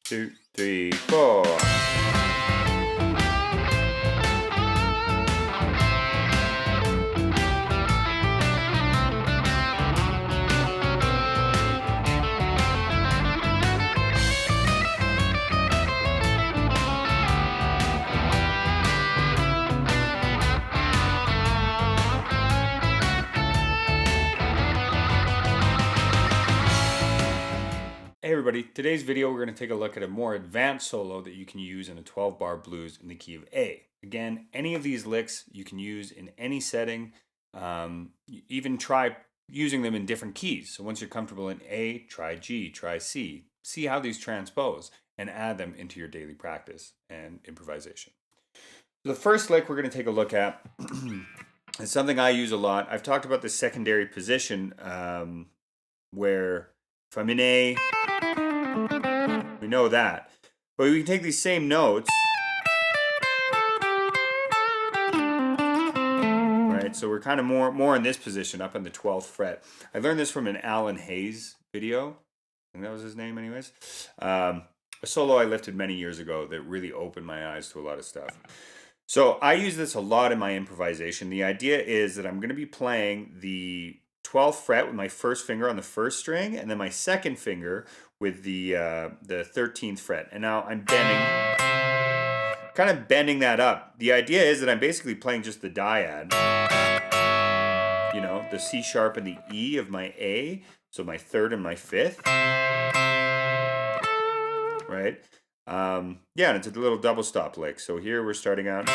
2, 3, 4. Hey everybody, today's video we're going to take a look at a more advanced solo that you can use in a 12-bar blues in the key of A. Again, any of these licks you can use in any setting, even try using them in different keys. So once you're comfortable in A, try G, try C. See how these transpose and add them into your daily practice and improvisation. So the first lick we're going to take a look at is something I use a lot. I've talked about the secondary position where if I'm in A, we know that. But we can take these same notes, right? So we're kind of more in this position, up on the 12th fret. I learned this from an Alan Hayes video. I think that was his name anyways. A solo I lifted many years ago that really opened my eyes to a lot of stuff. So I use this a lot in my improvisation. The idea is that I'm going to be playing the 12th fret with my first finger on the first string, and then my second finger with the 13th fret. And now I'm kind of bending that up. The idea is that I'm basically playing just the dyad, you know, the C sharp and the E of my A, so my third and my fifth, right? Yeah, and it's a little double stop lick. So here we're starting out.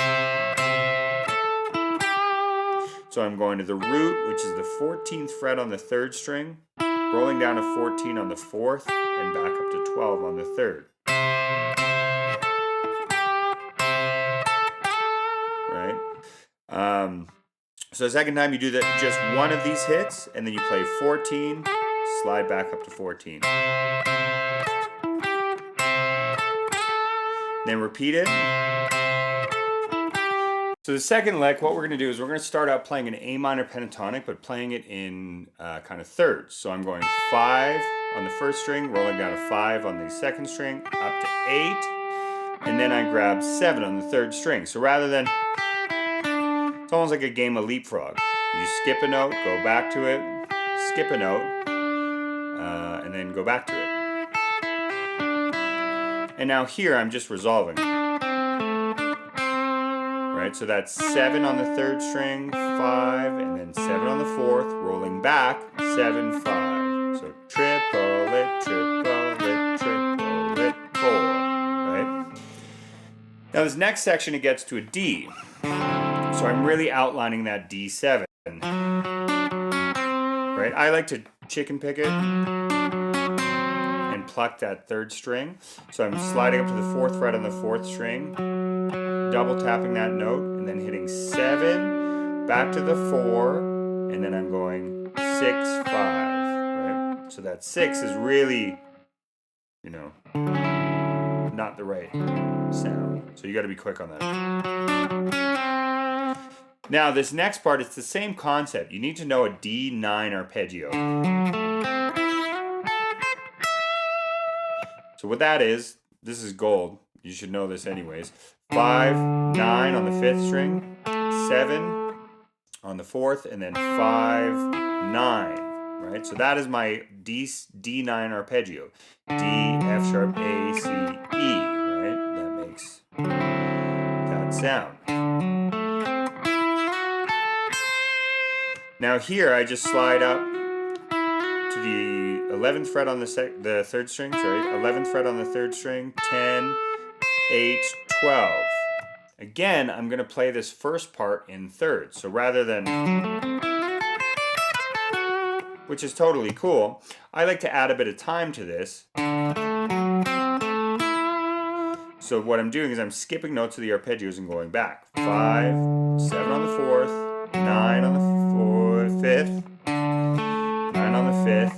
So I'm going to the root, which is the 14th fret on the third string, rolling down to 14 on the fourth, and back up to 12 on the third. Right? So the second time you do that, just one of these hits, and then you play 14, slide back up to 14. Then repeat it. So the second lick, what we're going to do is we're going to start out playing an A minor pentatonic, but playing it in kind of thirds. So I'm going 5 on the first string, rolling down to 5 on the second string, up to 8, and then I grab 7 on the third string. So rather than, it's almost like a game of leapfrog. You skip a note, go back to it, skip a note, and then go back to it. And now here I'm just resolving. Right, so that's 7 on the third string, 5, and then 7 on the fourth, rolling back, 7, 5. So triple it, 4, right? Now this next section, it gets to a D. So I'm really outlining that D7. Right, I like to chicken pick it and pluck that third string. So I'm sliding up to the 4th fret on the 4th string, double tapping that note, and then hitting 7, back to the 4, and then I'm going 6, 5, right? So that 6 is really, you know, not the right sound. So you got to be quick on that. Now this next part, it's the same concept. You need to know a D9 arpeggio. So what that is, this is gold. You should know this anyways. 5, 9 on the 5th string, 7 on the 4th, and then 5, 9, right? So that is my D9 arpeggio. D, F sharp, A, C, E, right? That makes that sound. Now here I just slide up to the 11th fret on the third string, 11th fret on the third string, 10, 8, 12. Again, I'm going to play this first part in thirds. So rather than, which is totally cool, I like to add a bit of time to this. So what I'm doing is I'm skipping notes of the arpeggios and going back. 5, 7 on the 4th, 9 on the 5th, 9 on the 5th,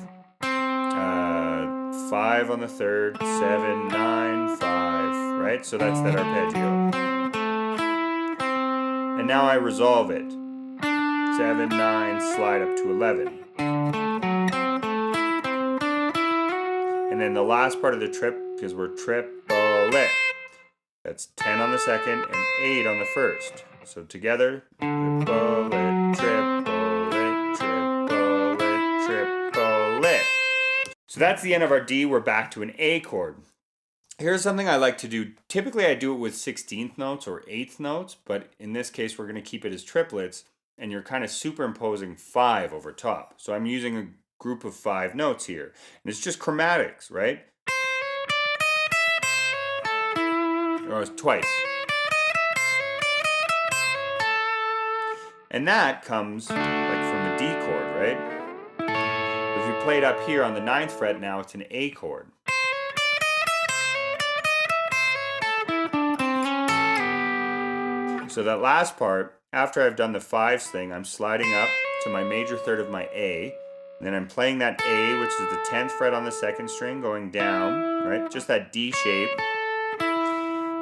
5 on the 3rd, 7, 9, 5, right? So that's that arpeggio. And now I resolve it. 7, 9, slide up to 11. And then the last part of the because we're triplet. That's 10 on the second and 8 on the first. So together, triplet, triplet, triplet, triplet. So that's the end of our D. We're back to an A chord. Here's something I like to do. Typically, I do it with 16th notes or 8th notes, but in this case, we're going to keep it as triplets, and you're kind of superimposing 5 over top. So I'm using a group of 5 notes here, and it's just chromatics, right? Or twice. And that comes like from a D chord, right? If you play it up here on the 9th fret now, it's an A chord. So that last part, after I've done the 5s thing, I'm sliding up to my major third of my A. And then I'm playing that A, which is the 10th fret on the 2nd string, going down, right? Just that D shape.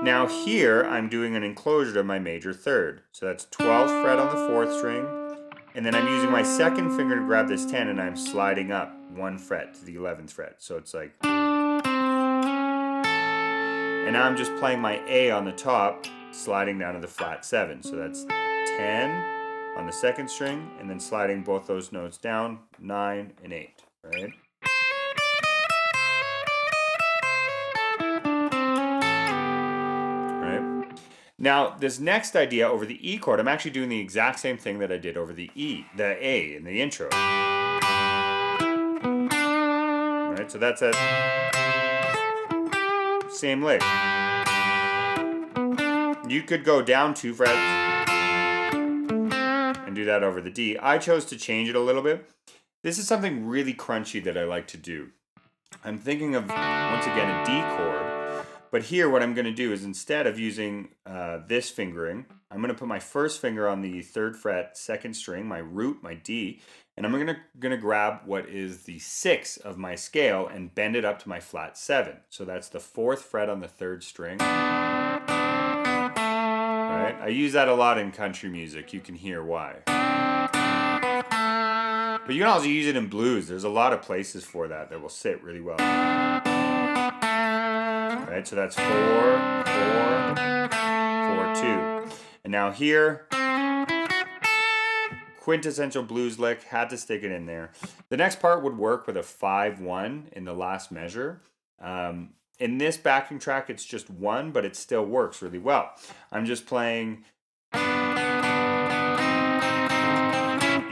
Now here, I'm doing an enclosure to my major third. So that's 12th fret on the 4th string. And then I'm using my second finger to grab this 10, and I'm sliding up 1 fret to the 11th fret. So it's like... And now I'm just playing my A on the top, sliding down to the flat 7. So that's 10 on the 2nd string, and then sliding both those notes down, 9 and 8, right? Right? Now, this next idea over the E chord, I'm actually doing the exact same thing that I did over the A in the intro. Right? So that's that same lick. You could go down 2 frets and do that over the D. I chose to change it a little bit. This is something really crunchy that I like to do. I'm thinking of, once again, a D chord. But here what I'm going to do is, instead of using this fingering, I'm going to put my first finger on the 3rd fret, 2nd string, my root, my D, and I'm going to grab what is the 6 of my scale and bend it up to my flat 7. So that's the 4th fret on the 3rd string. Right? I use that a lot in country music. You can hear why. But you can also use it in blues. There's a lot of places for that will sit really well. Right? So that's 4, 4, 4, 2. And now here, quintessential blues lick, had to stick it in there. The next part would work with a 5-1 in the last measure. In this backing track, it's just 1, but it still works really well. I'm just playing...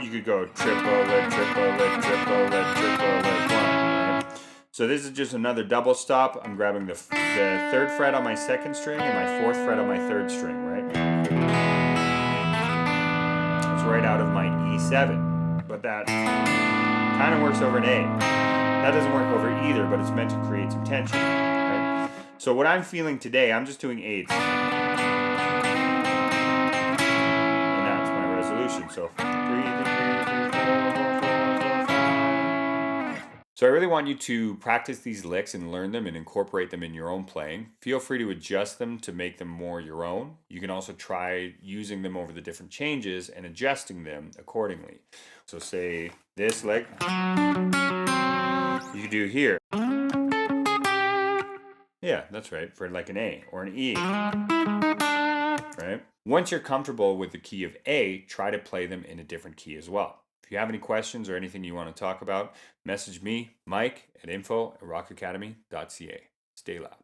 You could go triplet, triplet, triplet, triplet, 1. Right? So this is just another double stop. I'm grabbing the 3rd fret on my 2nd string and my 4th fret on my 3rd string, right? It's right out of my E7. But that kind of works over an A. That doesn't work over either, but it's meant to create some tension. Right? So what I'm feeling today, I'm just doing 8s. And that's my resolution. So 3, 3, 3, 4, 4, 5. So I really want you to practice these licks and learn them and incorporate them in your own playing. Feel free to adjust them to make them more your own. You can also try using them over the different changes and adjusting them accordingly. So say this lick, you could do here. Yeah, that's right, for like an A or an E. Right? Once you're comfortable with the key of A, try to play them in a different key as well. If you have any questions or anything you want to talk about, message me, Mike, at info@rockacademy.ca. Stay loud.